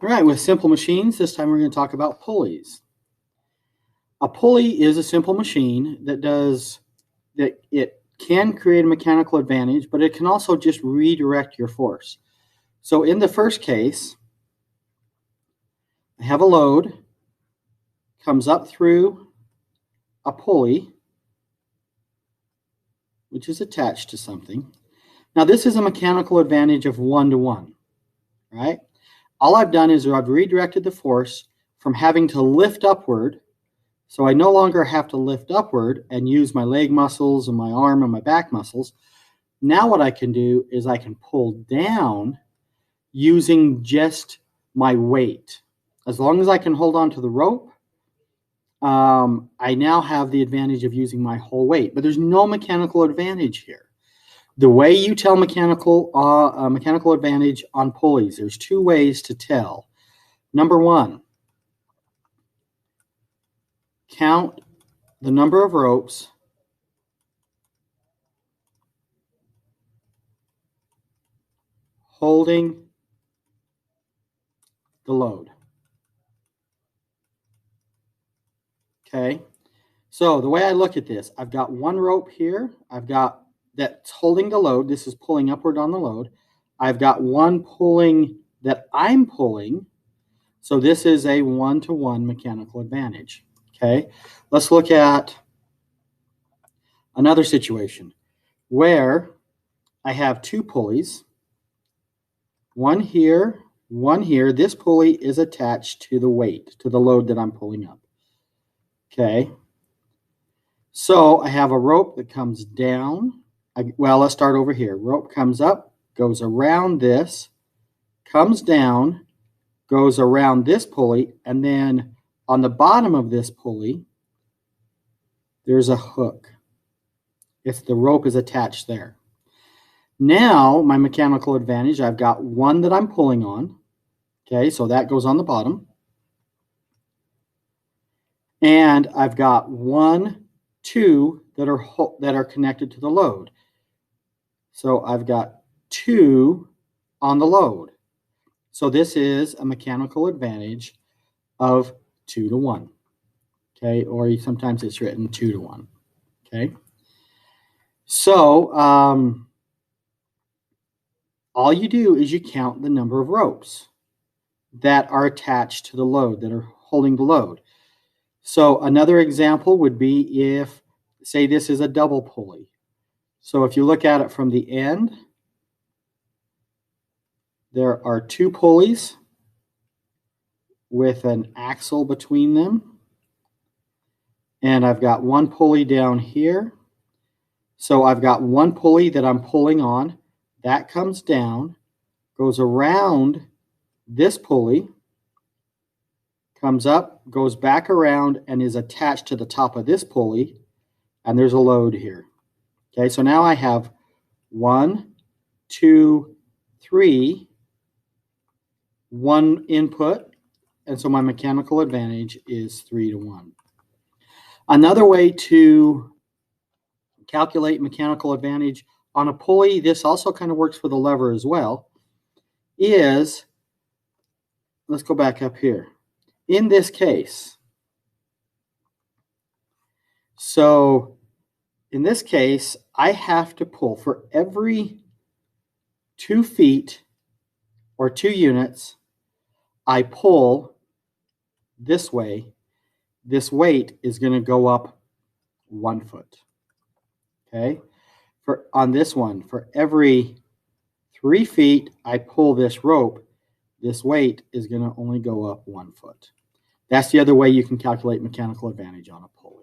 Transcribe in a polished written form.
All right, with simple machines, this time we're going to talk about pulleys. A pulley is a simple machine that it can create a mechanical advantage, but it can also just redirect your force. So in the first case, I have a load, comes up through a pulley, which is attached to something. Now this is a mechanical advantage of 1-to-1, right? All I've done is I've redirected the force from having to lift upward. So I no longer have to lift upward and use my leg muscles and my arm and my back muscles. Now what I can do is I can pull down using just my weight. As long as I can hold on to the rope, I now have the advantage of using my whole weight. But there's no mechanical advantage here. The way you tell mechanical advantage on pulleys, there's two ways to tell. Number one, count the number of ropes holding the load. Okay, so the way I look at this, I've got one rope here. I've got that's holding the load. This is pulling upward on the load. I've got one pulling that I'm pulling. So this is a 1-to-1 mechanical advantage. Okay, let's look at another situation where I have two pulleys, one here, one here. This pulley is attached to the weight, to the load that I'm pulling up. Okay, so I have a rope that comes down. Well, let's start over here. Rope comes up, goes around this, comes down, goes around this pulley, and then on the bottom of this pulley, there's a hook. If the rope is attached there. Now, my mechanical advantage, I've got one that I'm pulling on. Okay, so that goes on the bottom. And I've got 1, 2 that are connected to the load. So I've got 2 on the load. So this is a mechanical advantage of 2-to-1. Okay, or sometimes it's written 2-to-1. Okay, so all you do is you count the number of ropes that are attached to the load, that are holding the load. So another example would be if, say, this is a double pulley. So if you look at it from the end, there are 2 pulleys with an axle between them. And I've got 1 pulley down here. So I've got 1 pulley that I'm pulling on. That comes down, goes around this pulley, comes up, goes back around, and is attached to the top of this pulley. And there's a load here. Okay, so now I have 1, 2, 3, 1 input, and so my mechanical advantage is 3-to-1. Another way to calculate mechanical advantage on a pulley, this also kind of works for the lever as well, is, let's go back up here. In this case, so in this case, I have to pull for every 2 feet or 2 units, I pull this way, this weight is going to go up 1 foot. Okay, on this one, for every 3 feet I pull this rope, this weight is going to only go up 1 foot. That's the other way you can calculate mechanical advantage on a pulley.